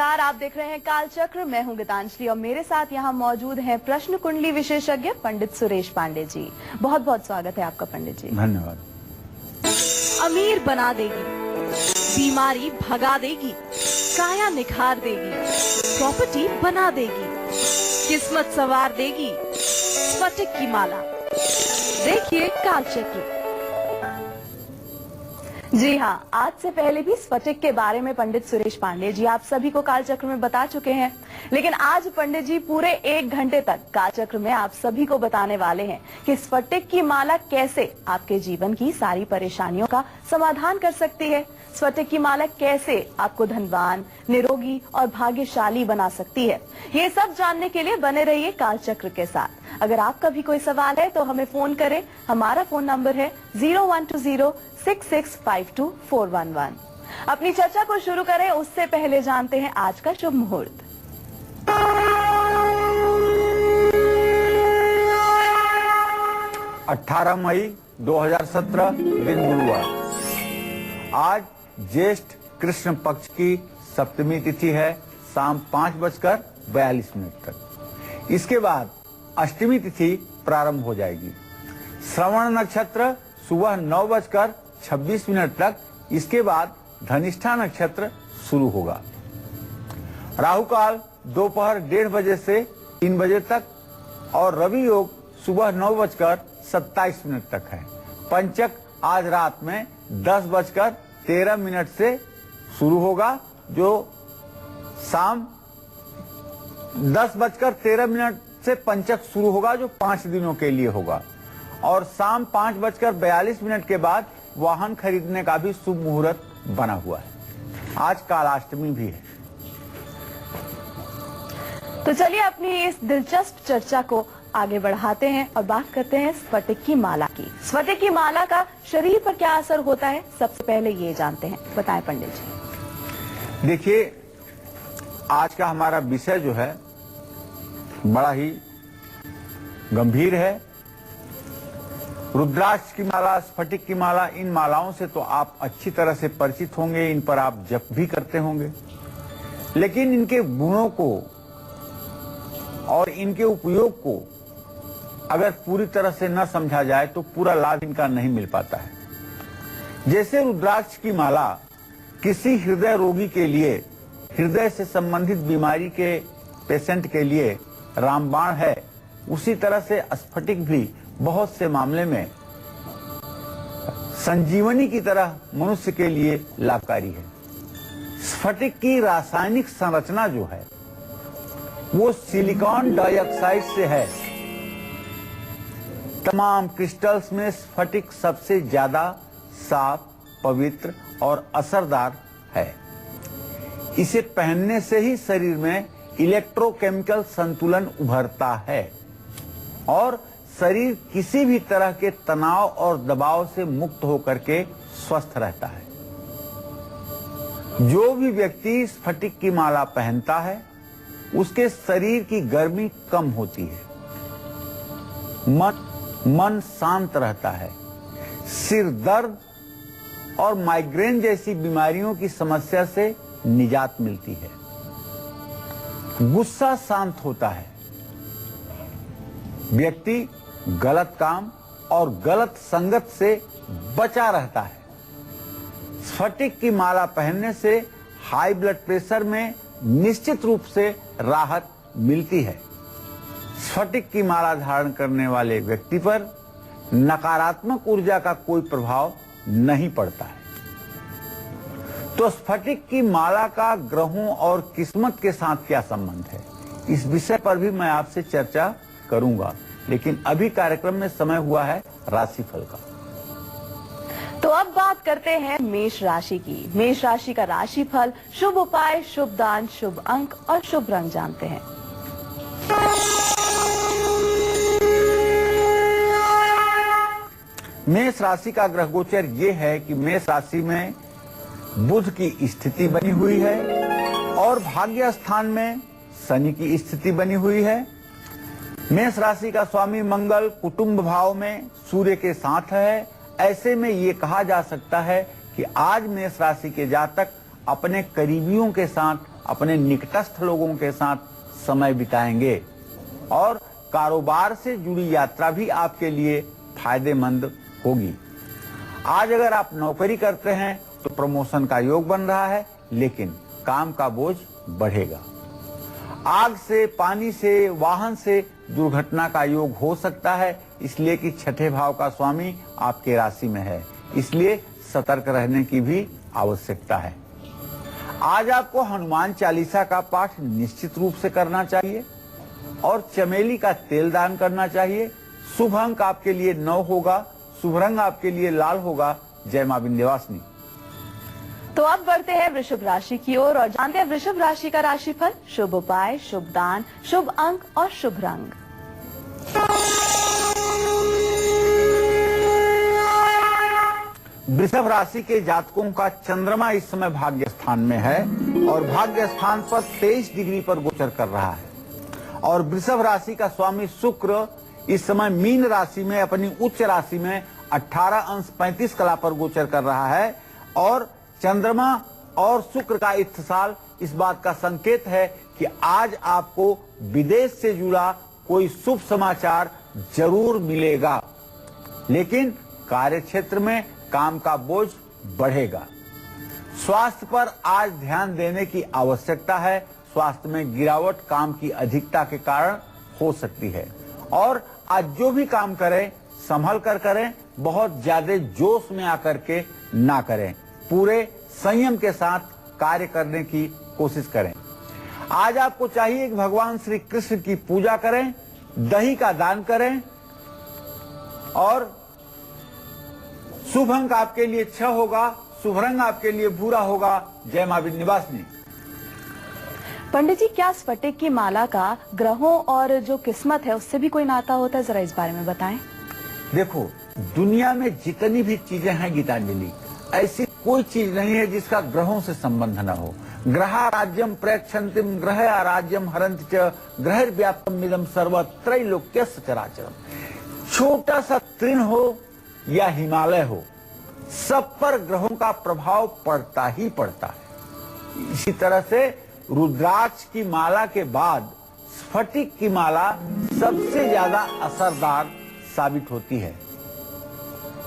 नमस्कार, आप देख रहे हैं कालचक्र। मैं हूं गीतांजलि और मेरे साथ यहां मौजूद हैं प्रश्न कुंडली विशेषज्ञ पंडित सुरेश पांडे जी। बहुत बहुत स्वागत है आपका पंडित जी। धन्यवाद। अमीर बना देगी, बीमारी भगा देगी, काया निखार देगी, प्रॉपर्टी बना देगी, किस्मत संवार देगी, स्फटिक की माला। देखिए कालचक्र। जी हाँ, आज से पहले भी स्फटिक के बारे में पंडित सुरेश पांडे जी आप सभी को कालचक्र में बता चुके हैं, लेकिन आज पंडित जी पूरे 1 घंटे तक कालचक्र में आप सभी को बताने वाले हैं कि स्फटिक की माला कैसे आपके जीवन की सारी परेशानियों का समाधान कर सकती है। स्फटिक की माला कैसे आपको धनवान, निरोगी और भाग्यशाली बना सकती है। ये सब जानने के लिए बने रहिए कालचक्र के साथ। अगर आपका भी कोई सवाल है तो हमें फोन करें। हमारा फोन नंबर है 01206652 अपनी चर्चा को शुरू करें उससे पहले जानते हैं आज का शुभ मुहूर्त। अठारह मई 2017 दिन गुरुवार। आज ज्येष्ठ कृष्ण पक्ष की सप्तमी तिथि है, शाम 5:42 तक। इसके बाद अष्टमी तिथि प्रारंभ हो जाएगी। श्रवण नक्षत्र सुबह 9:26 तक। इसके बाद धनिष्ठा नक्षत्र शुरू होगा। राहु काल दोपहर 1:30 बजे से 3 बजे तक और रवि योग सुबह 9:27 तक है। पंचक आज रात में 10:13 से शुरू होगा, जो शाम 10:13 से पंचक शुरू होगा, जो 5 दिनों के लिए होगा। और शाम 5:42 के बाद वाहन खरीदने का भी शुभ मुहूर्त बना हुआ है। आज कालाष्टमी भी है। तो चलिए अपनी इस दिलचस्प चर्चा को आगे बढ़ाते हैं और बात करते हैं स्फटिक की माला की। स्फटिक की माला का शरीर पर क्या असर होता है, सबसे पहले ये जानते हैं। बताएं पंडित जी। देखिए, आज का हमारा विषय जो है बड़ा ही गंभीर है। रुद्राक्ष की माला, स्फटिक की माला, इन मालाओं से तो आप अच्छी तरह से परिचित होंगे, इन पर आप जप भी करते होंगे, लेकिन इनके गुणों को और इनके उपयोग को अगर पूरी तरह से न समझा जाए तो पूरा लाभ इनका नहीं मिल पाता है। जैसे रुद्राक्ष की माला किसी हृदय रोगी के लिए, हृदय से संबंधित बीमारी के पेशेंट के लिए रामबाण है, उसी तरह से स्फटिक भी बहुत से मामले में संजीवनी की तरह मनुष्य के लिए लाभकारी है। स्फटिक की रासायनिक संरचना जो है वो सिलिकॉन डाइऑक्साइड से है। तमाम क्रिस्टल्स में स्फटिक सबसे ज्यादा साफ, पवित्र और असरदार है। इसे पहनने से ही शरीर में इलेक्ट्रोकेमिकल संतुलन उभरता है और शरीर किसी भी तरह के तनाव और दबाव से मुक्त होकर के स्वस्थ रहता है। जो भी व्यक्ति स्फटिक की माला पहनता है उसके शरीर की गर्मी कम होती है, मन शांत रहता है, सिर दर्द और माइग्रेन जैसी बीमारियों की समस्या से निजात मिलती है, गुस्सा शांत होता है, व्यक्ति गलत काम और गलत संगत से बचा रहता है। स्फटिक की माला पहनने से हाई ब्लड प्रेशर में निश्चित रूप से राहत मिलती है। स्फटिक की माला धारण करने वाले व्यक्ति पर नकारात्मक ऊर्जा का कोई प्रभाव नहीं पड़ता है। तो स्फटिक की माला का ग्रहों और किस्मत के साथ क्या संबंध है, इस विषय पर भी मैं आपसे चर्चा करूंगा, लेकिन अभी कार्यक्रम में समय हुआ है राशिफल का। तो अब बात करते हैं मेष राशि की। मेष राशि का राशिफल, शुभ उपाय, शुभ दान, शुभ अंक और शुभ रंग जानते हैं। मेष राशि का ग्रह गोचर ये है कि मेष राशि में बुध की स्थिति बनी हुई है और भाग्य स्थान में शनि की स्थिति बनी हुई है। मेष राशि का स्वामी मंगल कुटुंब भाव में सूर्य के साथ है। ऐसे में ये कहा जा सकता है कि आज मेष राशि के जातक अपने करीबियों के साथ अपने निकटस्थ लोगों के साथ समय बिताएंगे और कारोबार से जुड़ी यात्रा भी आपके लिए फायदेमंद होगी। आज अगर आप नौकरी करते हैं तो प्रमोशन का योग बन रहा है, लेकिन काम का बोझ बढ़ेगा। आग से, पानी से, वाहन से दुर्घटना का योग हो सकता है, इसलिए कि छठे भाव का स्वामी आपके राशि में है, इसलिए सतर्क रहने की भी आवश्यकता है। आज आपको हनुमान चालीसा का पाठ निश्चित रूप से करना चाहिए और चमेली का तेल दान करना चाहिए। शुभ अंक आपके लिए 9 होगा, शुभ रंग आपके लिए लाल होगा। जय मां विंध्यवासिनी। तो अब बढ़ते हैं वृषभ राशि की ओर और जानते हैं वृषभ राशि का राशिफल, शुभ उपाय, शुभ दान, शुभ अंक और शुभ रंग। वृषभ राशि के जातकों का चंद्रमा इस समय भाग्य स्थान में है और भाग्य स्थान पर 23 डिग्री पर गोचर कर रहा है और वृषभ राशि का स्वामी शुक्र इस समय मीन राशि में अपनी उच्च राशि में 18 अंश 35 कला पर गोचर कर रहा है और चंद्रमा और शुक्र का इत्तेसाल इस बात का संकेत है कि आज आपको विदेश से जुड़ा कोई शुभ समाचार जरूर मिलेगा, लेकिन कार्य क्षेत्र में काम का बोझ बढ़ेगा। स्वास्थ्य पर आज ध्यान देने की आवश्यकता है। स्वास्थ्य में गिरावट काम की अधिकता के कारण हो सकती है और आज जो भी काम करें संभल कर करें, बहुत ज्यादा जोश में आकर के ना करें, पूरे संयम के साथ कार्य करने की कोशिश करें। आज आपको चाहिए कि भगवान श्री कृष्ण की पूजा करें, दही का दान करें और शुभ अंक आपके लिए 6 होगा, शुभ रंग आपके लिए भूरा होगा। जय मां विंध्यवासिनी। पंडित जी, क्या स्फटिक की माला का ग्रहों और जो किस्मत है उससे भी कोई नाता होता है? जरा इस बारे में बताएं। देखो, दुनिया में जितनी भी चीजें हैं गीतांजलि, ऐसी कोई चीज नहीं है जिसका ग्रहों से संबंध न हो। ग्रहा राज्यम प्रेक्षन्तिम ग्रह राज्यम हरंत च ग्रहव्याप्तम इदं सर्व त्रैलोक्यस्य चराचरम। छोटा सा तृण हो या हिमालय हो, सब पर ग्रहों का प्रभाव पड़ता ही पड़ता है। इसी तरह से रुद्राक्ष की माला के बाद स्फटिक की माला सबसे ज्यादा असरदार साबित होती है।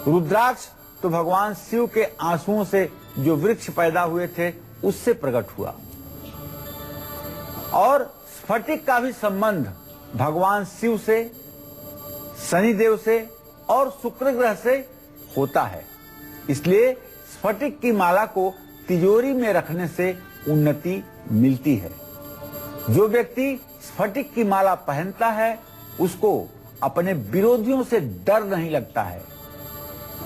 रुद्राक्ष तो भगवान शिव के आंसुओं से जो वृक्ष पैदा हुए थे उससे प्रकट हुआ और स्फटिक का भी संबंध भगवान शिव से, शनिदेव से और शुक्र ग्रह से होता है। इसलिए स्फटिक की माला को तिजोरी में रखने से उन्नति मिलती है। जो व्यक्ति स्फटिक की माला पहनता है उसको अपने विरोधियों से डर नहीं लगता है।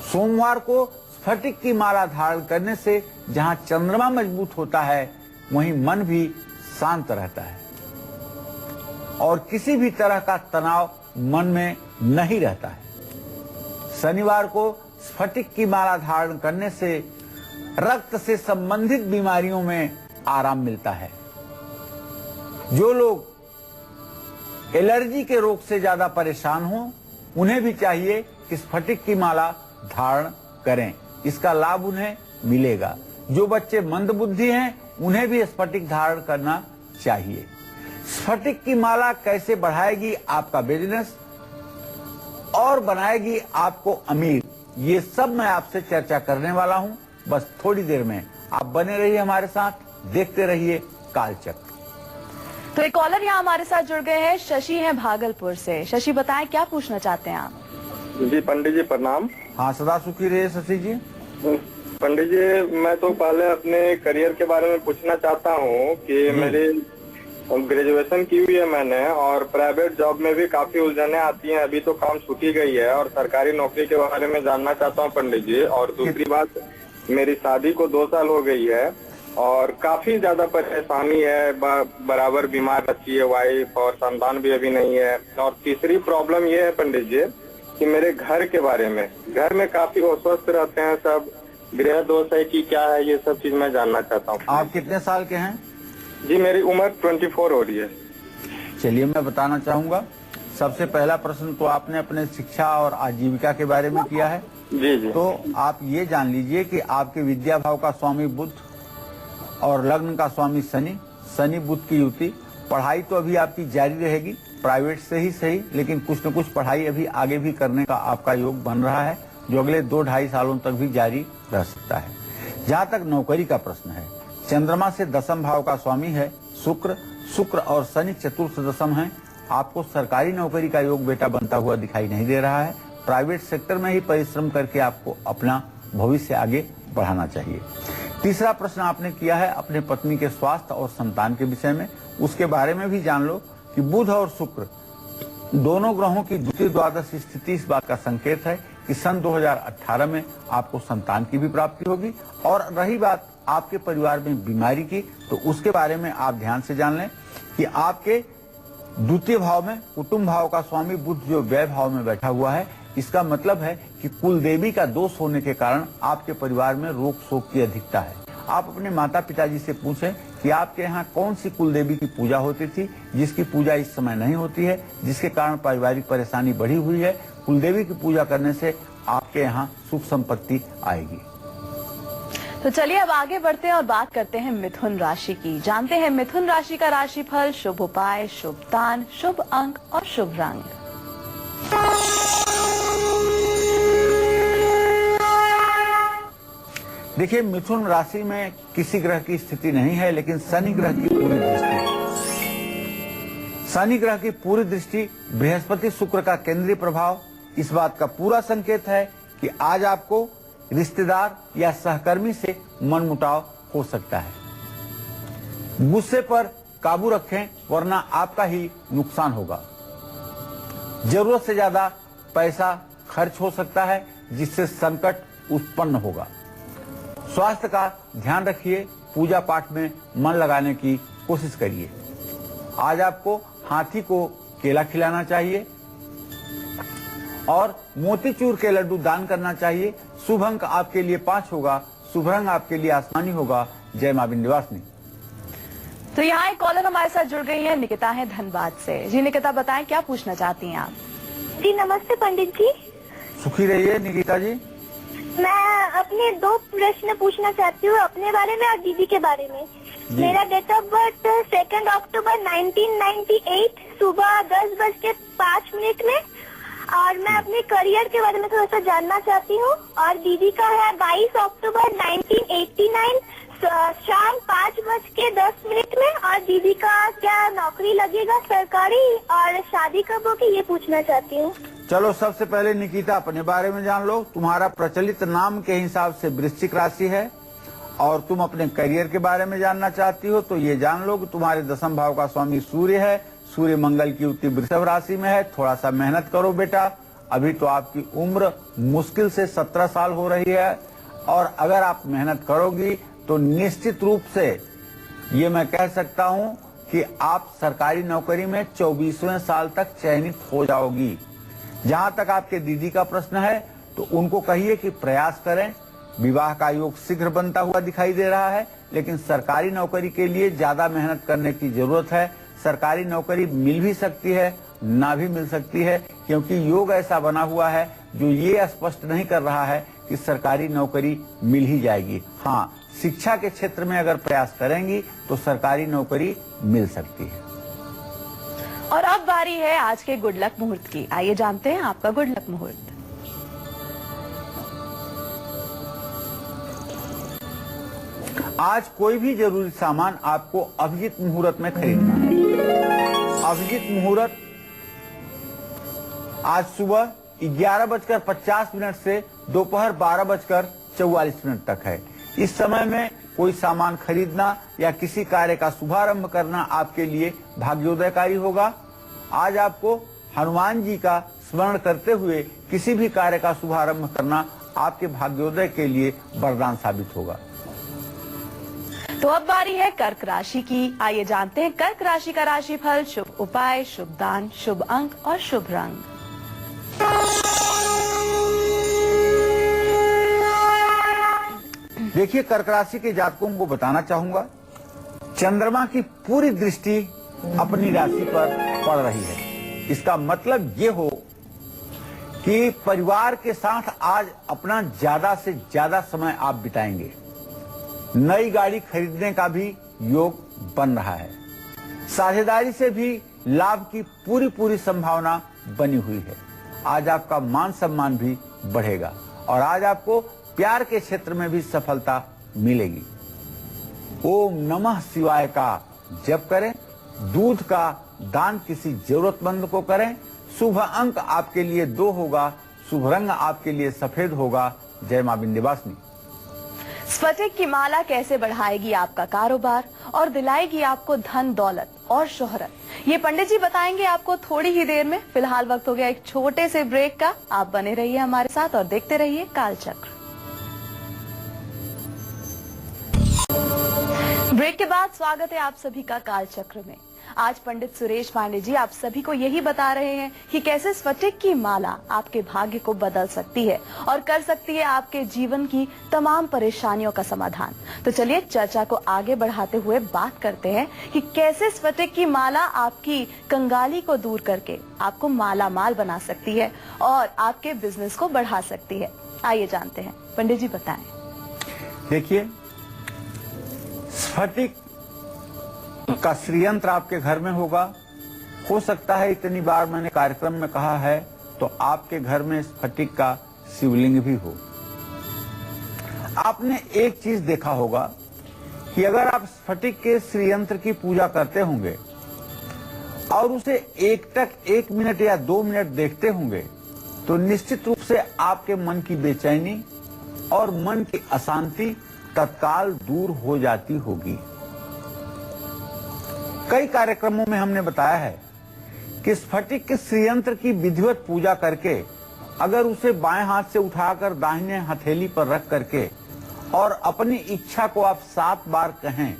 सोमवार को स्फटिक की माला धारण करने से जहां चंद्रमा मजबूत होता है वहीं मन भी शांत रहता है और किसी भी तरह का तनाव मन में नहीं रहता है। शनिवार को स्फटिक की माला धारण करने से रक्त से संबंधित बीमारियों में आराम मिलता है। जो लोग एलर्जी के रोग से ज्यादा परेशान हो उन्हें भी चाहिए कि स्फटिक की माला धारण करें, इसका लाभ उन्हें मिलेगा। जो बच्चे मंदबुद्धि हैं उन्हें भी स्फटिक धारण करना चाहिए। स्फटिक की माला कैसे बढ़ाएगी आपका बिजनेस और बनाएगी आपको अमीर, ये सब मैं आपसे चर्चा करने वाला हूं। बस थोड़ी देर में आप बने रहिए हमारे साथ, देखते रहिए कालचक्र। तो एक कॉलर यहाँ हमारे साथ जुड़ गए हैं, शशि हैं भागलपुर से। शशि, बताएं क्या पूछना चाहते हैं आप? जी पंडित जी प्रणाम। हाँ, सदा सुखी रहिए शशि जी। पंडित जी, मैं तो पहले अपने करियर के बारे में पूछना चाहता हूँ कि मेरी ग्रेजुएशन की हुई है मैंने और प्राइवेट जॉब में भी काफी उलझने आती हैं। अभी तो काम छूटी गई है और सरकारी नौकरी के बारे में जानना चाहता हूँ पंडित जी। और दूसरी बात, मेरी शादी को 2 साल हो गई है और काफी ज्यादा परेशानी है, बराबर बीमार रहती है वाइफ और संतान भी अभी नहीं है। और तीसरी प्रॉब्लम ये है पंडित जी कि मेरे घर के बारे में, घर में काफी अस्वस्थ रहते हैं सब, गृह दोष है कि क्या है, ये सब चीज मैं जानना चाहता हूँ। आप कितने साल के हैं? जी मेरी उम्र 24 हो रही है। चलिए मैं बताना चाहूंगा। सबसे पहला प्रश्न तो आपने अपने शिक्षा और आजीविका के बारे में किया है। जी जी। तो आप ये जान लीजिए कि आपके विद्या भाव का स्वामी बुध और लग्न का स्वामी शनि शनि बुध की युति। पढ़ाई तो अभी आपकी जारी रहेगी, प्राइवेट से ही सही, लेकिन कुछ न कुछ पढ़ाई अभी आगे भी करने का आपका योग बन रहा है, जो अगले 2-2.5 सालों तक भी जारी रह सकता है। जहाँ तक नौकरी का प्रश्न है, चंद्रमा से दशम भाव का स्वामी है शुक्र और शनि चतुर्थ दशम है। आपको सरकारी नौकरी का योग बेटा बनता हुआ दिखाई नहीं दे रहा है। प्राइवेट सेक्टर में ही परिश्रम करके आपको अपना भविष्य आगे बढ़ाना चाहिए। तीसरा प्रश्न आपने किया है अपने पत्नी के स्वास्थ्य और संतान के विषय में। उसके बारे में भी जान लो कि बुध और शुक्र दोनों ग्रहों की द्वितीय द्वादश स्थिति इस बात का संकेत है कि सन 2018 में आपको संतान की भी प्राप्ति होगी। और रही बात आपके परिवार में बीमारी की, तो उसके बारे में आप ध्यान से जान लें कि आपके द्वितीय भाव में कुटुंब भाव का स्वामी बुध जो व्यय भाव में बैठा हुआ है, इसका मतलब है कि कुल देवी का दोष होने के कारण आपके परिवार में रोग शोक की अधिकता है। आप अपने माता पिताजी से पूछें कि आपके यहाँ कौन सी कुल देवी की पूजा होती थी, जिसकी पूजा इस समय नहीं होती है, जिसके कारण पारिवारिक परेशानी बढ़ी हुई है। कुल देवी की पूजा करने से आपके यहाँ सुख संपत्ति आएगी। तो चलिए अब आगे बढ़ते हैं और बात करते हैं मिथुन राशि की। जानते हैं मिथुन राशि का राशिफल, शुभ उपाय, शुभ दान, शुभ अंक और शुभ रंग। देखिए, मिथुन राशि में किसी ग्रह की स्थिति नहीं है, लेकिन शनि ग्रह की पूरी दृष्टि, शनि ग्रह की पूरी दृष्टि, बृहस्पति शुक्र का केंद्रीय प्रभाव इस बात का पूरा संकेत है कि आज आपको रिश्तेदार या सहकर्मी से मनमुटाव हो सकता है। गुस्से पर काबू रखें, वरना आपका ही नुकसान होगा। जरूरत से ज्यादा पैसा खर्च हो सकता है, जिससे संकट उत्पन्न होगा। स्वास्थ्य का ध्यान रखिए, पूजा पाठ में मन लगाने की कोशिश करिए। आज आपको हाथी को केला खिलाना चाहिए और मोतीचूर के लड्डू दान करना चाहिए। शुभ अंक आपके लिए 5 होगा, शुभ रंग आपके लिए आसमानी होगा। जय मां विंध्यवासिनी। तो यहाँ एक कॉलर हमारे साथ जुड़ गई है, निकिता है धनबाद से। जी निकिता, बताएं क्या पूछना चाहती हैं आप? जी नमस्ते पंडित जी। सुखी रहिए निकिता जी। मैं अपने 2 प्रश्न पूछना चाहती हूँ, अपने बारे में और दीदी के बारे में। मेरा डेट ऑफ बर्थ 2 अक्टूबर 1998 सुबह 10:05 में, और मैं अपने करियर के बारे में थोड़ा सा जानना चाहती हूँ। और दीदी का है 22 अक्टूबर 1989 शाम 5:10 में। और दीदी का क्या नौकरी लगेगा सरकारी, और शादी कब होगी, ये पूछना चाहती हूँ। चलो, सबसे पहले निकिता अपने बारे में जान लो। तुम्हारा प्रचलित नाम के हिसाब से वृश्चिक राशि है, और तुम अपने करियर के बारे में जानना चाहती हो, तो ये जान लो कि तुम्हारे दशम भाव का स्वामी सूर्य है। सूर्य मंगल की युति वृषभ राशि में है। थोड़ा सा मेहनत करो बेटा, अभी तो आपकी उम्र मुश्किल से 17 साल हो रही है, और अगर आप मेहनत करोगी तो निश्चित रूप से ये मैं कह सकता हूँ कि आप सरकारी नौकरी में 24वें साल तक चयनित हो जाओगी। जहाँ तक आपके दीदी का प्रश्न है, तो उनको कहिए कि प्रयास करें। विवाह का योग शीघ्र बनता हुआ दिखाई दे रहा है, लेकिन सरकारी नौकरी के लिए ज्यादा मेहनत करने की जरूरत है। सरकारी नौकरी मिल भी सकती है, ना भी मिल सकती है, क्योंकि योग ऐसा बना हुआ है जो ये स्पष्ट नहीं कर रहा है कि सरकारी नौकरी मिल ही जाएगी। हाँ, शिक्षा के क्षेत्र में अगर प्रयास करेंगी तो सरकारी नौकरी मिल सकती है। और अब बारी है आज के गुड लक मुहूर्त की। आइए जानते हैं आपका गुड लक मुहूर्त। आज कोई भी जरूरी सामान आपको अभिजीत मुहूर्त में खरीदना है। अभिजीत मुहूर्त आज सुबह 11:50 से दोपहर 12:44 तक है। इस समय में कोई सामान खरीदना या किसी कार्य का शुभारंभ करना आपके लिए भाग्योदयकारी होगा। आज आपको हनुमान जी का स्मरण करते हुए किसी भी कार्य का शुभारंभ करना आपके भाग्योदय के लिए वरदान साबित होगा। तो अब बारी है कर्क राशि की। आइए जानते हैं कर्क राशि का राशिफल, शुभ उपाय, शुभ दान, शुभ अंक और शुभ रंग। देखिए, कर्क राशि के जातकों को बताना चाहूंगा, चंद्रमा की पूरी दृष्टि अपनी राशि पर पड़ रही है। इसका मतलब ये हो कि परिवार के साथ आज अपना ज्यादा से ज्यादा समय आप बिताएंगे। नई गाड़ी खरीदने का भी योग बन रहा है। साझेदारी से भी लाभ की पूरी संभावना बनी हुई है। आज आपका मान सम्मान भी बढ़ेगा और आज आपको प्यार के क्षेत्र में भी सफलता मिलेगी। ओम नमः शिवाय का जप करें, दूध का दान किसी जरूरतमंद को करें। शुभ अंक आपके लिए 2 होगा, शुभ रंग आपके लिए सफेद होगा। जय मां विंध्यवासिनी। स्फटिक की माला कैसे बढ़ाएगी आपका कारोबार और दिलाएगी आपको धन दौलत और शोहरत, ये पंडित जी बताएंगे आपको थोड़ी ही देर में। फिलहाल वक्त हो गया एक छोटे से ब्रेक का। आप बने रहिए हमारे साथ और देखते रहिए कालचक्र। ब्रेक के बाद स्वागत है आप सभी का कालचक्र में। आज पंडित सुरेश पांडे जी आप सभी को यही बता रहे हैं कि कैसे स्फटिक की माला आपके भाग्य को बदल सकती है और कर सकती है आपके जीवन की तमाम परेशानियों का समाधान। तो चलिए चर्चा को आगे बढ़ाते हुए बात करते हैं कि कैसे स्फटिक की माला आपकी कंगाली को दूर करके आपको माला माल बना सकती है और आपके बिजनेस को बढ़ा सकती है। आइए जानते हैं, पंडित जी बताएं। देखिए, स्फटिक का श्रीयंत्र आपके घर में होगा। हो सकता है इतनी बार मैंने कार्यक्रम में कहा है तो आपके घर में स्फटिक का शिवलिंग भी हो। आपने एक चीज देखा होगा कि अगर आप स्फटिक के श्रीयंत्र की पूजा करते होंगे और उसे एक मिनट या 2 मिनट देखते होंगे तो निश्चित रूप से आपके मन की बेचैनी और मन की अशांति तत्काल दूर हो जाती होगी। कई कार्यक्रमों में हमने बताया है कि स्फटिक के श्रीयंत्र की विधिवत पूजा करके अगर उसे बाएं हाथ से उठाकर दाहिने हथेली पर रख करके और अपनी इच्छा को आप 7 बार कहें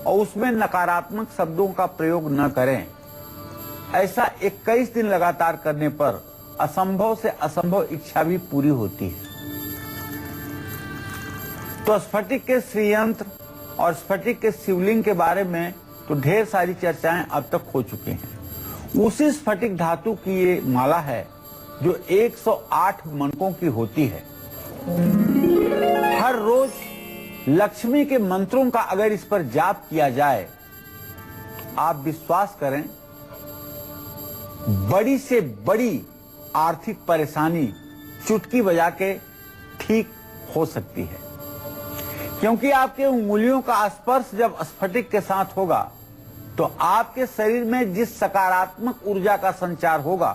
और उसमें नकारात्मक शब्दों का प्रयोग न करें, ऐसा 21 दिन लगातार करने पर असंभव से असंभव इच्छा भी पूरी होती है। तो स्फटिक के श्रीयंत्र और स्फटिक के शिवलिंग के बारे में तो ढेर सारी चर्चाएं अब तक हो चुकी हैं। उसी स्फटिक धातु की ये माला है जो 108 मनकों की होती है। हर रोज लक्ष्मी के मंत्रों का अगर इस पर जाप किया जाए, आप विश्वास करें बड़ी से बड़ी आर्थिक परेशानी चुटकी बजा के ठीक हो सकती है। क्योंकि आपके उंगलियों का स्पर्श जब स्फटिक के साथ होगा तो आपके शरीर में जिस सकारात्मक ऊर्जा का संचार होगा,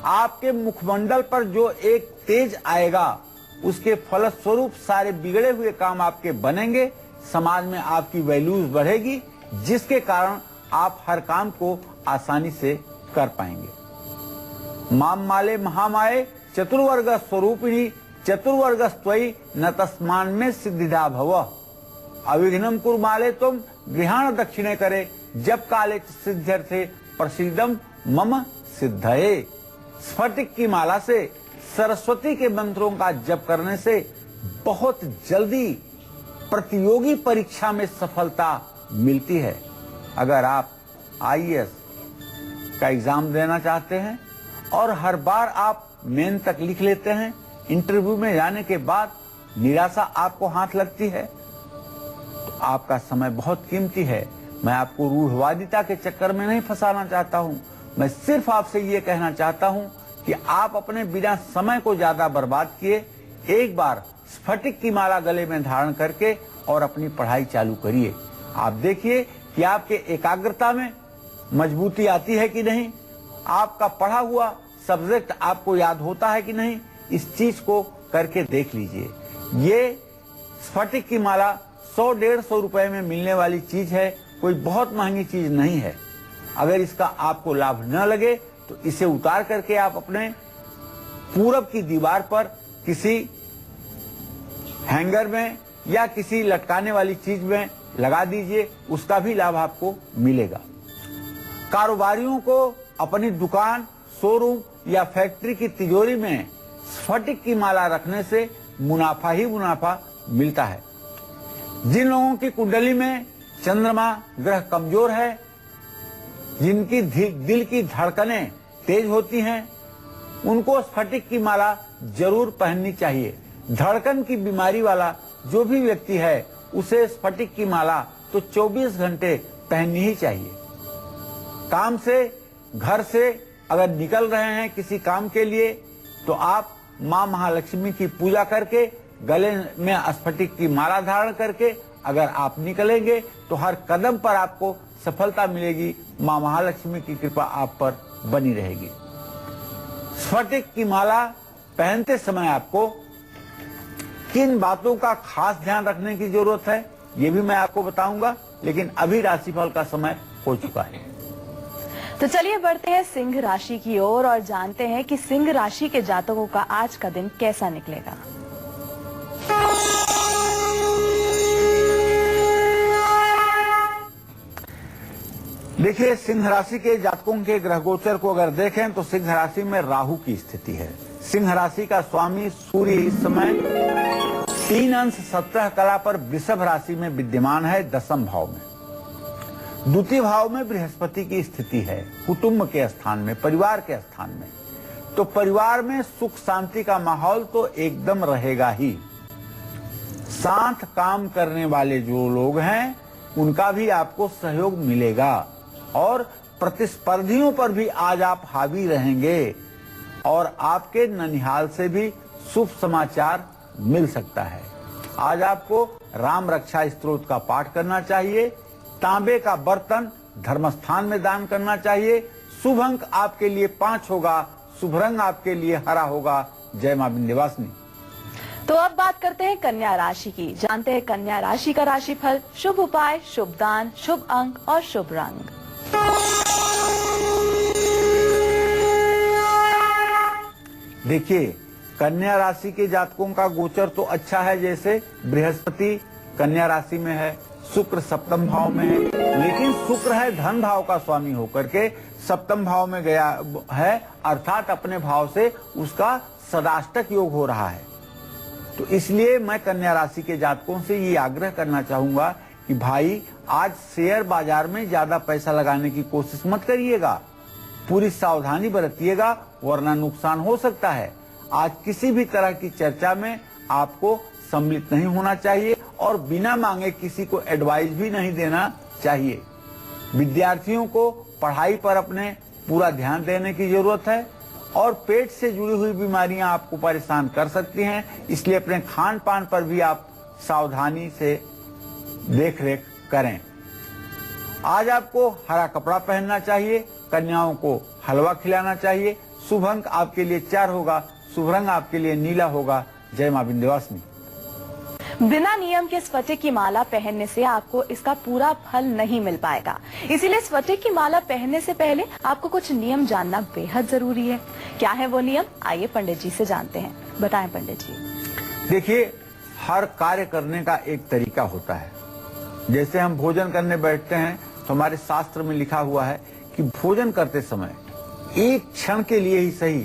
आपके मुखमंडल पर जो एक तेज आएगा, उसके फलस्वरूप सारे बिगड़े हुए काम आपके बनेंगे, समाज में आपकी वैल्यूज बढ़ेगी, जिसके कारण आप हर काम को आसानी से कर पाएंगे। माम माले महामाये चतुर्वर्ग स्वरूपिणी चतुर्वर्ग स्वयं न तस्मान में सिद्धिदा भव अविघ्नम कुर्माले तुम गृहाण दक्षिणे करे जब काले सिद्ध्यर्थे प्रसिद्धम मम सिद्धये। स्फटिक की माला से सरस्वती के मंत्रों का जप करने से बहुत जल्दी प्रतियोगी परीक्षा में सफलता मिलती है। अगर आप IAS का एग्जाम देना चाहते हैं और हर बार आप मेन तक लिख लेते हैं, इंटरव्यू में जाने के बाद निराशा आपको हाथ लगती है, तो आपका समय बहुत कीमती है। मैं आपको रूढ़वादिता के चक्कर में नहीं फंसाना चाहता हूं। मैं सिर्फ आपसे ये कहना चाहता हूं कि आप अपने बिना समय को ज्यादा बर्बाद किए एक बार स्फटिक की माला गले में धारण करके और अपनी पढ़ाई चालू करिए। आप देखिए कि आपके एकाग्रता में मजबूती आती है कि नहीं, आपका पढ़ा हुआ सब्जेक्ट आपको याद होता है कि नहीं, इस चीज को करके देख लीजिए। ये स्फटिक की माला 100-150 रुपए में मिलने वाली चीज है, कोई बहुत महंगी चीज नहीं है। अगर इसका आपको लाभ न लगे तो इसे उतार करके आप अपने पूरब की दीवार पर किसी हैंगर में या किसी लटकाने वाली चीज में लगा दीजिए, उसका भी लाभ आपको मिलेगा। कारोबारियों को अपनी दुकान, शोरूम या फैक्ट्री की तिजोरी में स्फटिक की माला रखने से मुनाफा ही मुनाफा मिलता है। जिन लोगों की कुंडली में चंद्रमा ग्रह कमजोर है, जिनकी दिल की धड़कनें तेज होती हैं, उनको स्फटिक की माला जरूर पहननी चाहिए। धड़कन की बीमारी वाला जो भी व्यक्ति है, उसे स्फटिक की माला तो 24 घंटे पहननी ही चाहिए। काम से, घर से अगर निकल रहे हैं किसी काम के लिए, तो आप माँ महालक्ष्मी की पूजा करके, गले में स्फटिक की माला धारण करके अगर आप निकलेंगे तो हर कदम पर आपको सफलता मिलेगी। माँ महालक्ष्मी की कृपा आप पर बनी रहेगी। स्फटिक की माला पहनते समय आपको किन बातों का खास ध्यान रखने की जरूरत है, ये भी मैं आपको बताऊंगा, लेकिन अभी राशिफल का समय हो चुका है। तो चलिए बढ़ते हैं सिंह राशि की ओर और जानते हैं कि सिंह राशि के जातकों का आज का दिन कैसा निकलेगा। देखिए, सिंह राशि के जातकों के ग्रह गोचर को अगर देखें तो सिंह राशि में राहु की स्थिति है। सिंह राशि का स्वामी सूर्य इस समय 3 अंश 17 कला पर वृषभ राशि में विद्यमान है, 10वें भाव में। द्वितीय भाव में बृहस्पति की स्थिति है, कुटुंब के स्थान में, परिवार के स्थान में। तो परिवार में सुख शांति का माहौल तो एकदम रहेगा ही। साथ काम करने वाले जो लोग हैं उनका भी आपको सहयोग मिलेगा और प्रतिस्पर्धियों पर भी आज आप हावी रहेंगे और आपके ननिहाल से भी शुभ समाचार मिल सकता है। आज आपको राम रक्षा स्तोत्र का पाठ करना चाहिए। तांबे का बर्तन धर्मस्थान में दान करना चाहिए। शुभ अंक आपके लिए 5 होगा। शुभ रंग आपके लिए हरा होगा। जय मां विंध्यवासिनी। तो अब बात करते हैं कन्या राशि की। जानते हैं कन्या राशि का राशिफल, शुभ उपाय, शुभ दान, शुभ अंक और शुभ रंग। देखिए, कन्या राशि के जातकों का गोचर तो अच्छा है। जैसे बृहस्पति कन्या राशि में है, शुक्र 7वें भाव में है, लेकिन शुक्र है धन भाव का स्वामी होकर के 7वें भाव में गया है, अर्थात अपने भाव से उसका सदाष्टक योग हो रहा है। तो इसलिए मैं कन्या राशि के जातकों से ये आग्रह करना चाहूंगा कि भाई आज शेयर बाजार में ज्यादा पैसा लगाने की कोशिश मत करिएगा। पूरी सावधानी बरतिएगा, वरना नुकसान हो सकता है। आज किसी भी तरह की चर्चा में आपको सम्मिलित नहीं होना चाहिए और बिना मांगे किसी को एडवाइस भी नहीं देना चाहिए। विद्यार्थियों को पढ़ाई पर अपने पूरा ध्यान देने की जरूरत है और पेट से जुड़ी हुई बीमारियां आपको परेशान कर सकती हैं, इसलिए अपने खान पान पर भी आप सावधानी से देख रेख करें। आज आपको हरा कपड़ा पहनना चाहिए, कन्याओं को हलवा खिलाना चाहिए। शुभ अंक आपके लिए 4 होगा। शुभ रंग आपके लिए नीला होगा। जय मां विंध्यवासिनी। बिना नियम के स्फटिक की माला पहनने से आपको इसका पूरा फल नहीं मिल पाएगा। इसीलिए स्फटिक की माला पहनने से पहले आपको कुछ नियम जानना बेहद जरूरी है। क्या है वो नियम, आइए पंडित जी से जानते हैं। बताएं पंडित जी। देखिए, हर कार्य करने का एक तरीका होता है। जैसे हम भोजन करने बैठते हैं तो हमारे शास्त्र में लिखा हुआ है कि भोजन करते समय एक क्षण के लिए ही सही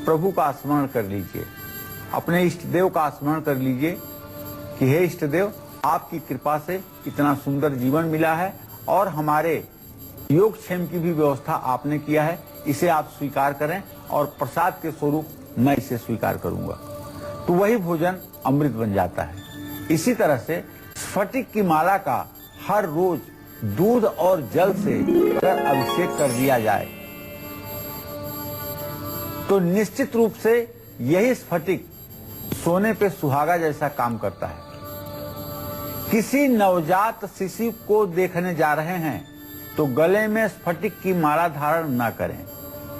प्रभु का स्मरण कर लीजिए, अपने इष्ट देव का स्मरण कर लीजिए कि हे इष्ट देव, आपकी कृपा से इतना सुंदर जीवन मिला है और हमारे योगक्षेम की भी व्यवस्था आपने किया है, इसे आप स्वीकार करें और प्रसाद के स्वरूप मैं इसे स्वीकार करूंगा। तो वही भोजन अमृत बन जाता है। इसी तरह से स्फटिक की माला का हर रोज दूध और जल से अगर अभिषेक कर दिया जाए तो निश्चित रूप से यही स्फटिक सोने पे सुहागा जैसा काम करता है। किसी नवजात शिशु को देखने जा रहे हैं तो गले में स्फटिक की माला धारण न करें।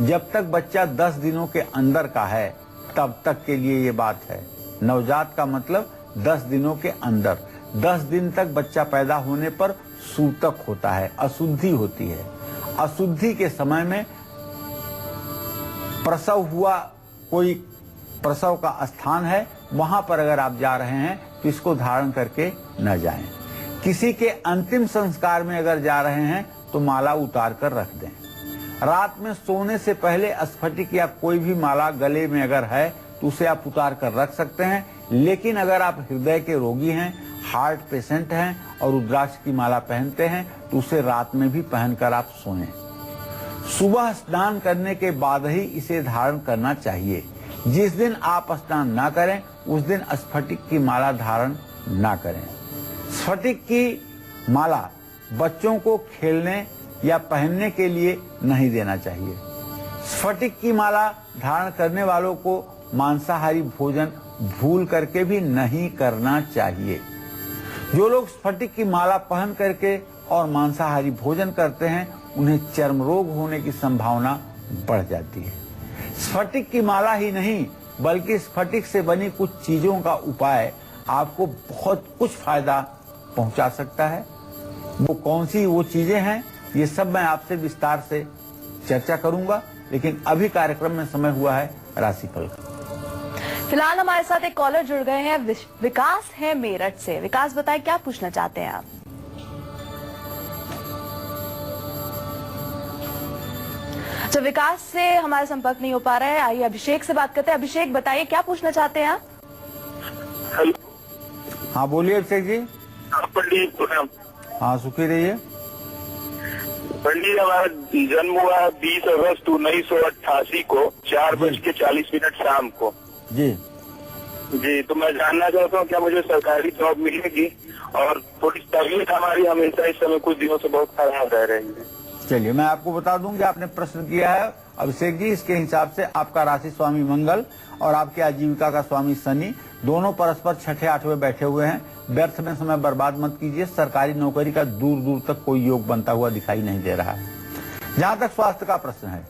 जब तक बच्चा 10 दिनों के अंदर का है तब तक के लिए ये बात है। नवजात का मतलब 10 दिनों के अंदर। 10 दिन तक बच्चा पैदा होने पर सूतक होता है, अशुद्धि होती है। अशुद्धि के समय में प्रसव हुआ, कोई प्रसव का स्थान है, वहां पर अगर आप जा रहे हैं तो इसको धारण करके न जाएं। किसी के अंतिम संस्कार में अगर जा रहे हैं तो माला उतार कर रख दें। रात में सोने से पहले स्फटिक या कोई भी माला गले में अगर है तो उसे आप उतार कर रख सकते हैं। लेकिन अगर आप हृदय के रोगी हैं, हार्ट पेशेंट हैं और रुद्राक्ष की माला पहनते हैं तो उसे रात में भी पहनकर आप सोएं। सुबह स्नान करने के बाद ही इसे धारण करना चाहिए। जिस दिन आप स्नान ना करें उस दिन स्फटिक की माला धारण ना करें। स्फटिक की माला बच्चों को खेलने या पहनने के लिए नहीं देना चाहिए। स्फटिक की माला धारण करने वालों को मांसाहारी भोजन भूल करके भी नहीं करना चाहिए। जो लोग स्फटिक की माला पहन करके और मांसाहारी भोजन करते हैं उन्हें चर्म रोग होने की संभावना बढ़ जाती है। स्फटिक की माला ही नहीं बल्कि स्फटिक से बनी कुछ चीजों का उपाय आपको बहुत कुछ फायदा पहुंचा सकता है। वो कौन सी वो चीजें हैं ये सब मैं आपसे विस्तार से चर्चा करूंगा, लेकिन अभी कार्यक्रम में समय हुआ है राशिफल का। फिलहाल हमारे साथ एक कॉलर जुड़ गए हैं, विकास है मेरठ से। विकास बताएं क्या पूछना चाहते हैं आप? तो विकास से हमारा संपर्क नहीं हो पा रहा है। आइए अभिषेक से बात करते हैं। अभिषेक बताइए क्या पूछना चाहते हैं आप? हेलो। हाँ बोलिए अभिषेक जी। पंडित प्रणाम। हाँ सुखी रहिए। पंडित हमारा जन्म हुआ 20 अगस्त 1988 को 4:40 शाम को। जी जी, तो मैं जानना चाहता हूँ क्या मुझे सरकारी जॉब मिलेगी, और थोड़ी तबीयत हमारी हमेशा इस समय कुछ दिनों से बहुत खराब रह रही है। चलिए मैं आपको बता दूं कि आपने प्रश्न किया है अभिषेक जी, इसके हिसाब से आपका राशि स्वामी मंगल और आपके आजीविका का स्वामी शनि दोनों परस्पर 6ठे 8वें बैठे हुए हैं। व्यर्थ में समय बर्बाद मत कीजिए। सरकारी नौकरी का दूर दूर तक कोई योग बनता हुआ दिखाई नहीं दे रहा है। जहां तक स्वास्थ्य का प्रश्न है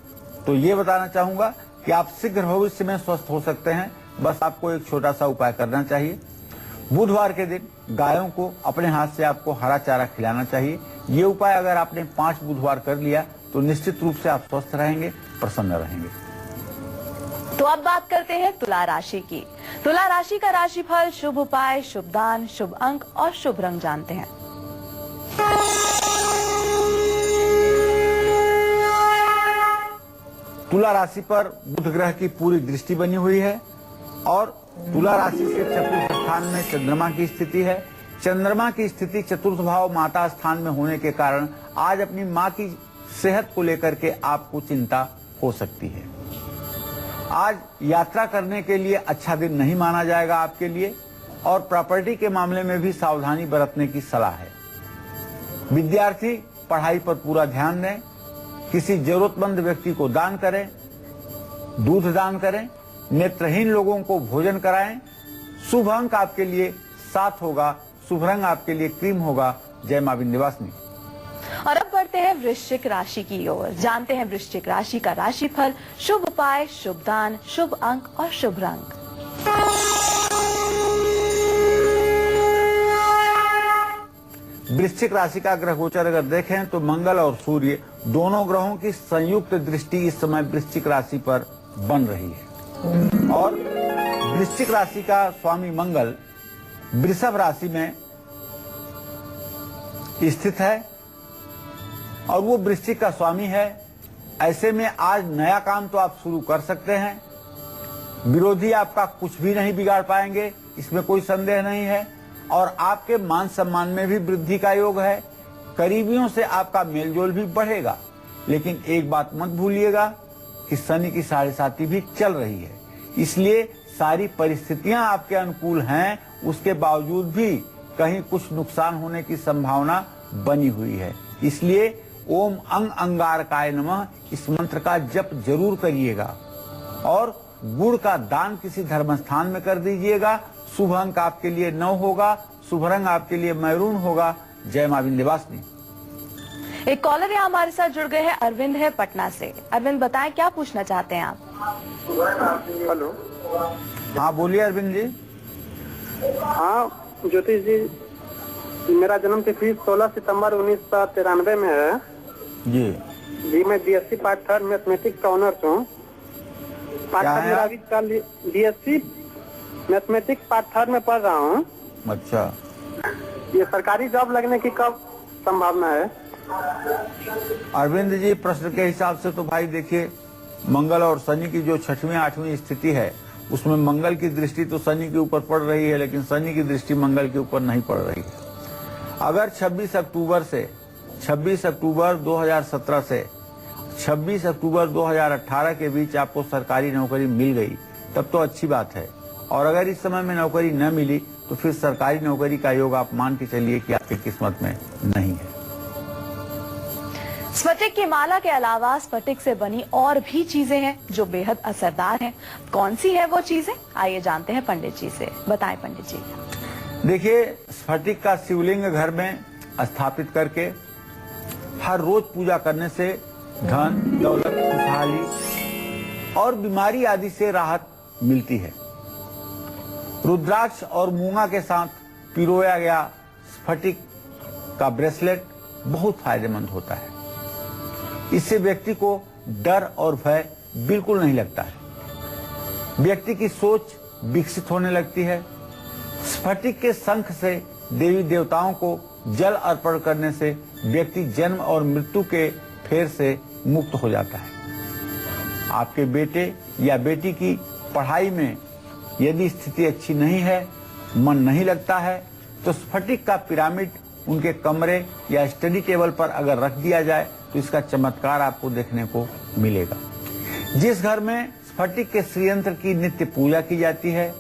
तो ये बताना चाहूंगा कि आप शीघ्र भविष्य में स्वस्थ हो सकते हैं। बस आपको एक छोटा सा उपाय करना चाहिए। बुधवार के दिन गायों को अपने हाथ से आपको हरा चारा खिलाना चाहिए। ये उपाय अगर आपने 5 बुधवार कर लिया तो निश्चित रूप से आप स्वस्थ रहेंगे, प्रसन्न रहेंगे। तो अब बात करते हैं तुला राशि की। तुला राशि का राशिफल, शुभ उपाय, शुभ दान, शुभ अंक और शुभ रंग जानते हैं। तुला राशि पर बुध ग्रह की पूरी दृष्टि बनी हुई है और तुला राशि से चतुर्थ स्थान में चंद्रमा की स्थिति है। चंद्रमा की स्थिति चतुर्थ भाव माता स्थान में होने के कारण आज अपनी मां की सेहत को लेकर के आपको चिंता हो सकती है। आज यात्रा करने के लिए अच्छा दिन नहीं माना जाएगा आपके लिए, और प्रॉपर्टी के मामले में भी सावधानी बरतने की सलाह है। विद्यार्थी पढ़ाई पर पूरा ध्यान दें। किसी जरूरतमंद व्यक्ति को दान करें, दूध दान करें, नेत्रहीन लोगों को भोजन कराएं। शुभ अंक आपके लिए 7 होगा, शुभ रंग आपके लिए क्रीम होगा। जय मां विंध्यवासिनी। और अब बढ़ते हैं वृश्चिक राशि की ओर। जानते हैं वृश्चिक राशि का राशिफल, शुभ उपाय, शुभ दान, शुभ अंक और शुभ रंग। वृश्चिक राशि का ग्रह गोचर अगर देखें तो मंगल और सूर्य दोनों ग्रहों की संयुक्त दृष्टि इस समय वृश्चिक राशि पर बन रही है और वृश्चिक राशि का स्वामी मंगल वृषभ राशि में स्थित है और वो वृश्चिक का स्वामी है। ऐसे में आज नया काम तो आप शुरू कर सकते हैं। विरोधी आपका कुछ भी नहीं बिगाड़ पाएंगे, इसमें कोई संदेह नहीं है। और आपके मान सम्मान में भी वृद्धि का योग है। करीबियों से आपका मेलजोल भी बढ़ेगा। लेकिन एक बात मत भूलिएगा कि शनि की 7.5 भी चल रही है, इसलिए सारी परिस्थितियां आपके अनुकूल हैं, उसके बावजूद भी कहीं कुछ नुकसान होने की संभावना बनी हुई है। इसलिए ओम अंग अंगारकाय नमः इस मंत्र का जप जरूर करिएगा और गुड़ का दान किसी धर्म स्थान में कर दीजिएगा। शुभ अंक आपके लिए 9 होगा, शुभ रंग आपके लिए मैरून होगा। जय मां विंध्यवासिनी। एक कॉलर यहाँ हमारे साथ जुड़ गए हैं, अरविंद है पटना से। अरविंद बताएं क्या पूछना चाहते हैं आप? हेलो। हाँ बोलिए अरविंद जी। हाँ ज्योतिष जी, मेरा जन्म तिथि 16 सितंबर 1993 में है जी। मैं बीएससी पार्ट 3 मैथमेटिक्स का ऑनर्स हूँ। पार्ट 3 मेरा अभी चल बीएससी मैथमेटिक्स पार्ट 3 में पढ़ रहा हूँ। अच्छा, ये सरकारी जॉब लगने की कब संभावना है? अरविंद जी प्रश्न के हिसाब से तो भाई देखिए, मंगल और शनि की जो 6वीं 8वीं स्थिति है उसमें मंगल की दृष्टि तो शनि के ऊपर पड़ रही है, लेकिन शनि की दृष्टि मंगल के ऊपर नहीं पड़ रही है। अगर 26 अक्टूबर 2017 से 26 अक्टूबर 2018 के बीच आपको सरकारी नौकरी मिल गई तब तो अच्छी बात है, और अगर इस समय में नौकरी न मिली तो फिर सरकारी नौकरी का योग आप मान के चलिए कि आपकी किस्मत में नहीं है। स्फटिक की माला के अलावा स्फटिक से बनी और भी चीजें हैं जो बेहद असरदार हैं। कौन सी है वो चीजें, आइए जानते हैं पंडित जी से। बताएं पंडित जी। देखिए, स्फटिक का शिवलिंग घर में स्थापित करके हर रोज पूजा करने से धन, दौलत, खुशहाली और बीमारी आदि से राहत मिलती है। रुद्राक्ष और मूंगा के साथ पिरोया गया स्फटिक का ब्रेसलेट बहुत फायदेमंद होता है। इससे व्यक्ति को डर और भय बिल्कुल नहीं लगता है। व्यक्ति की सोच विकसित होने लगती है। स्फटिक के शंख से देवी देवताओं को जल अर्पण करने से व्यक्ति जन्म और मृत्यु के फेर से मुक्त हो जाता है। आपके बेटे या बेटी की पढ़ाई में यदि स्थिति अच्छी नहीं है, मन नहीं लगता है, तो स्फटिक का पिरामिड उनके कमरे या स्टडी टेबल पर अगर रख दिया जाए तो इसका चमत्कार आपको देखने को मिलेगा। जिस घर में स्फटिक के श्रीयंत्र की नित्य पूजा की जाती है,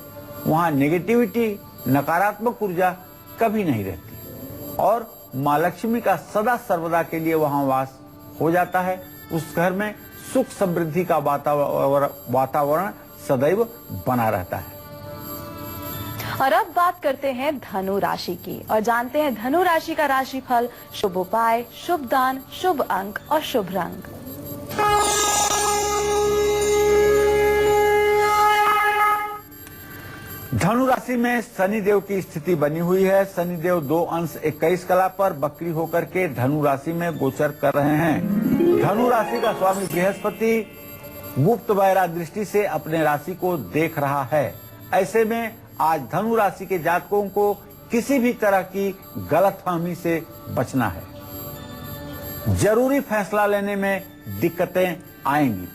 वहाँ नेगेटिविटी, नकारात्मक ऊर्जा कभी नहीं रहती और माँ लक्ष्मी का सदा सर्वदा के लिए वहाँ वास हो जाता है। उस घर में सुख समृद्धि का वातावरण सदैव बना रहता है। और अब बात करते हैं धनु राशि की और जानते हैं धनु राशि का राशिफल, शुभ उपाय, शुभ दान, शुभ अंक और शुभ रंग। धनु राशि में शनिदेव की स्थिति बनी हुई है। शनिदेव 2:21 कला पर बकरी होकर के धनु राशि में गोचर कर रहे हैं। धनु राशि का स्वामी बृहस्पति गुप्त बैरा दृष्टि से अपने राशि को देख रहा है। ऐसे में आज धनु राशि के जातकों को किसी भी तरह की गलतफहमी से बचना है। जरूरी फैसला लेने में दिक्कतें आएंगी।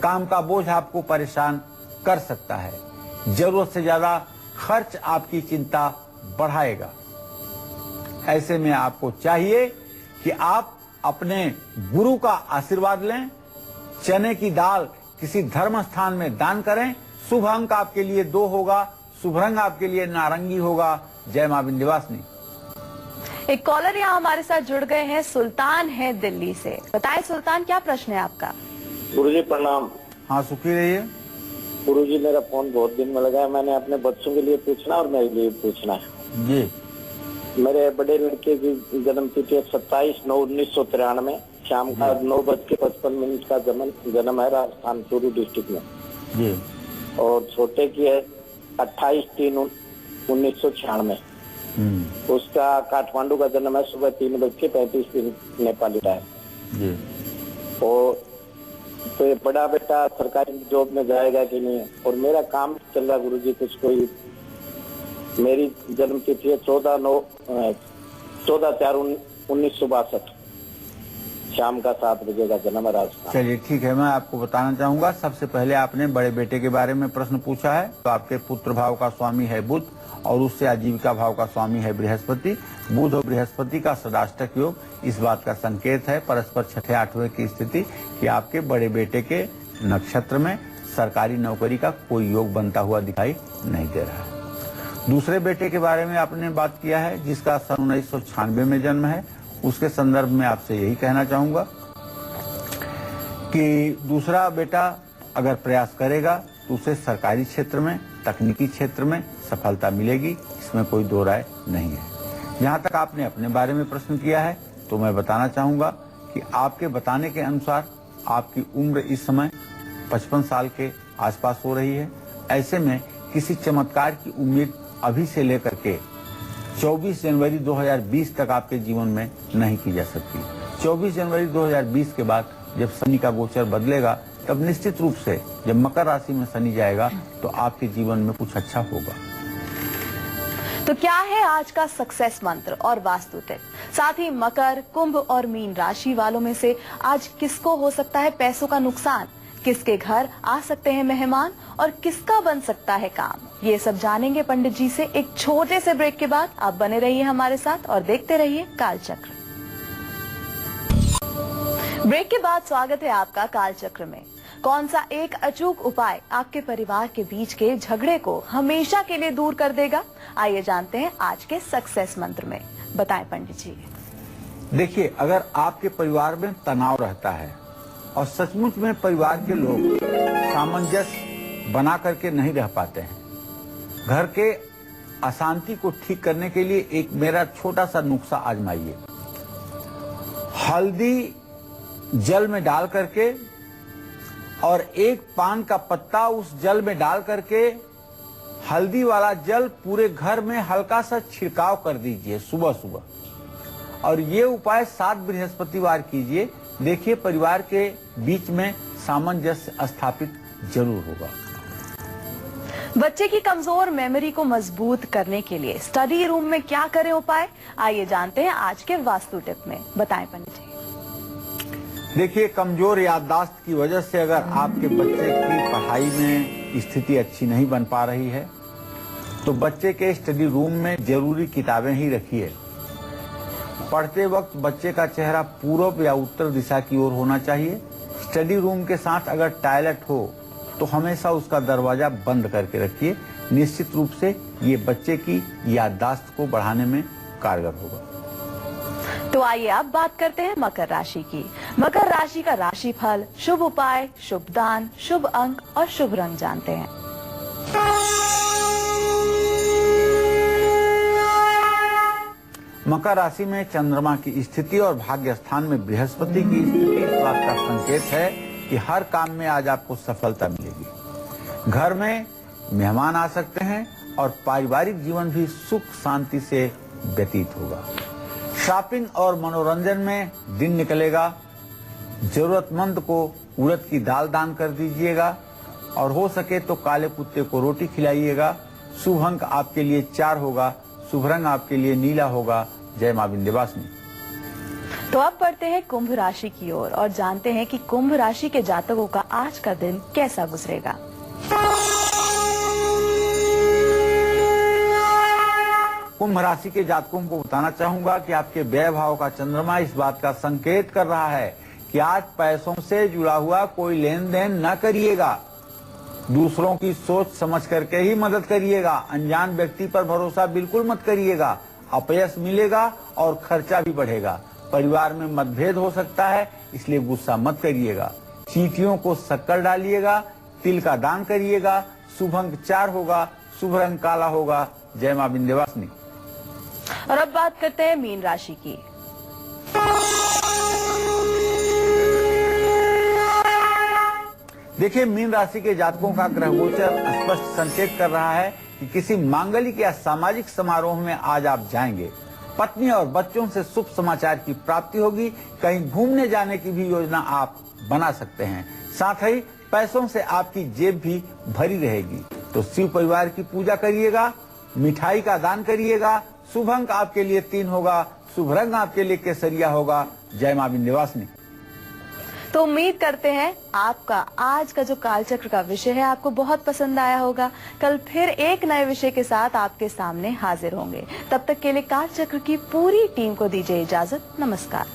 काम का बोझ आपको परेशान कर सकता है। जरूरत से ज्यादा खर्च आपकी चिंता बढ़ाएगा। ऐसे में आपको चाहिए कि आप अपने गुरु का आशीर्वाद लें। चने की दाल किसी धर्म स्थान में दान करें। शुभ अंक आपके लिए 2 होगा। शुभ रंग आपके लिए नारंगी होगा। जय मां विंध्यवासिनी। एक कॉलर यहाँ हमारे साथ जुड़ गए हैं, सुल्तान है दिल्ली से। बताएं सुल्तान, क्या प्रश्न है आपका? गुरुजी प्रणाम। हाँ, सुखी रहिए। गुरुजी, मेरा फोन बहुत दिन में लगा है। मैंने अपने बच्चों के लिए पूछना और मेरे लिए पूछना है जी। मेरे बड़े लड़के की जन्म तिथि है 27/9/1993। शाम का 9:55 का जन्म है, राजस्थान चूरू डिस्ट्रिक्ट में जी। और छोटे की है 28/3/1996। उसका काठमांडू का जन्म है, सुबह 3:35 नेपाली टाइम जी। और तो ये बड़ा बेटा सरकारी जॉब में जाएगा कि नहीं, और मेरा काम चल रहा गुरुजी कुछ कोई। मेरी जन्म तिथि है 14/4/1962। शाम का 7 बजे का जन्म है, राजस्थान। चलिए ठीक है, मैं आपको बताना चाहूंगा। सबसे पहले आपने बड़े बेटे के बारे में प्रश्न पूछा है, तो आपके पुत्र भाव का स्वामी है बुध और उससे आजीविका भाव का स्वामी है बृहस्पति। बुध और बृहस्पति का सदाष्टक योग इस बात का संकेत है, परस्पर 6-8वें की स्थिति, कि आपके बड़े बेटे के नक्षत्र में सरकारी नौकरी का कोई योग बनता हुआ दिखाई नहीं दे रहा है। दूसरे बेटे के बारे में आपने बात किया है, जिसका सन 1996 में जन्म है। उसके संदर्भ में आपसे यही कहना चाहूंगा कि दूसरा बेटा अगर प्रयास करेगा तो उसे सरकारी क्षेत्र में, तकनीकी क्षेत्र में सफलता मिलेगी, इसमें कोई दो राय नहीं है। जहां तक आपने अपने बारे में प्रश्न किया है, तो मैं बताना चाहूंगा कि आपके बताने के अनुसार आपकी उम्र इस समय 55 साल के आसपास हो रही है। ऐसे में किसी चमत्कार की उम्मीद अभी से लेकर के 24 जनवरी 2020 तक आपके जीवन में नहीं की जा सकती। 24 जनवरी 2020 के बाद जब शनि का गोचर बदलेगा, तब निश्चित रूप से जब मकर राशि में शनि जाएगा तो आपके जीवन में कुछ अच्छा होगा। तो क्या है आज का सक्सेस मंत्र और वास्तु टिप? साथ ही मकर, कुंभ और मीन राशि वालों में से आज किसको हो सकता है पैसों का नुकसान, किसके घर आ सकते हैं मेहमान और किसका बन सकता है काम, ये सब जानेंगे पंडित जी से एक छोटे से ब्रेक के बाद। आप बने रहिए हमारे साथ और देखते रहिए कालचक्र। ब्रेक के बाद स्वागत है आपका कालचक्र में। कौन सा एक अचूक उपाय आपके परिवार के बीच के झगड़े को हमेशा के लिए दूर कर देगा? आइए जानते हैं आज के सक्सेस मंत्र में। बताएं पंडित जी। देखिए, अगर आपके परिवार में तनाव रहता है और सचमुच में परिवार के लोग सामंजस्य बना करके नहीं रह पाते हैं, घर के अशांति को ठीक करने के लिए एक मेरा छोटा सा नुस्खा आजमाइए। हल्दी जल में डाल करके और एक पान का पत्ता उस जल में डाल करके हल्दी वाला जल पूरे घर में हल्का सा छिड़काव कर दीजिए सुबह सुबह, और ये उपाय 7 बृहस्पतिवार कीजिए। देखिए, परिवार के बीच में सामंजस्य स्थापित जरूर होगा। बच्चे की कमजोर मेमोरी को मजबूत करने के लिए स्टडी रूम में क्या करें उपाय? आइए जानते हैं आज के वास्तु टिप में। बताएं पंडित जी। देखिए, कमजोर याददाश्त की वजह से अगर आपके बच्चे की पढ़ाई में स्थिति अच्छी नहीं बन पा रही है तो बच्चे के स्टडी रूम में जरूरी किताबें ही रखिए। पढ़ते वक्त बच्चे का चेहरा पूर्व या उत्तर दिशा की ओर होना चाहिए। स्टडी रूम के साथ अगर टॉयलेट हो तो हमेशा उसका दरवाजा बंद करके रखिए। निश्चित रूप से ये बच्चे की याददाश्त को बढ़ाने में कारगर होगा। तो आइए अब बात करते हैं मकर राशि की। मकर राशि का राशिफल, शुभ उपाय, शुभ दान, शुभ अंक और शुभ रंग जानते हैं। मकर राशि में चंद्रमा की स्थिति और भाग्य स्थान में बृहस्पति की स्थिति इस बात का संकेत है कि हर काम में आज आपको सफलता मिलेगी। घर में मेहमान आ सकते हैं और पारिवारिक जीवन भी सुख शांति से व्यतीत होगा। शॉपिंग और मनोरंजन में दिन निकलेगा। जरूरतमंद को उड़द की दाल दान कर दीजिएगा और हो सके तो काले कुत्ते को रोटी खिलाइएगा। शुभ अंक आपके लिए 4 होगा। शुभ रंग आपके लिए नीला होगा। जय मां विंध्यवासिनी। तो अब बढ़ते हैं कुंभ राशि की ओर और जानते हैं कि कुंभ राशि के जातकों का आज का दिन कैसा गुजरेगा। कुंभ राशि के जातकों को बताना चाहूंगा कि आपके व्यय भाव का चंद्रमा इस बात का संकेत कर रहा है कि आज पैसों से जुड़ा हुआ कोई लेन देन न करिएगा। दूसरों की सोच समझ करके ही मदद करिएगा। अनजान व्यक्ति पर भरोसा बिल्कुल मत करिएगा। अपयश मिलेगा और खर्चा भी बढ़ेगा। परिवार में मतभेद हो सकता है, इसलिए गुस्सा मत करिएगा। चींटियों को शक्कर डालिएगा। तिल का दान करिएगा। शुभ अंक 4 होगा। शुभ रंग काला होगा। जय मां विंध्यवासिनी। और अब बात करते हैं मीन राशि की। देखिए, मीन राशि के जातकों का ग्रह गोचर स्पष्ट संकेत कर रहा है कि किसी मांगलिक या सामाजिक समारोह में आज आप जाएंगे। पत्नी और बच्चों से शुभ समाचार की प्राप्ति होगी। कहीं घूमने जाने की भी योजना आप बना सकते हैं। साथ ही पैसों से आपकी जेब भी भरी रहेगी। तो शिव परिवार की पूजा करिएगा। मिठाई का दान करिएगा। शुभ अंक आपके लिए 3 होगा। शुभ रंग आपके लिए केसरिया होगा। जय मां विंध्यवासिनी। तो उम्मीद करते हैं आपका आज का जो कालचक्र का विषय है आपको बहुत पसंद आया होगा। कल फिर एक नए विषय के साथ आपके सामने हाजिर होंगे। तब तक के लिए कालचक्र की पूरी टीम को दीजिए इजाजत। नमस्कार।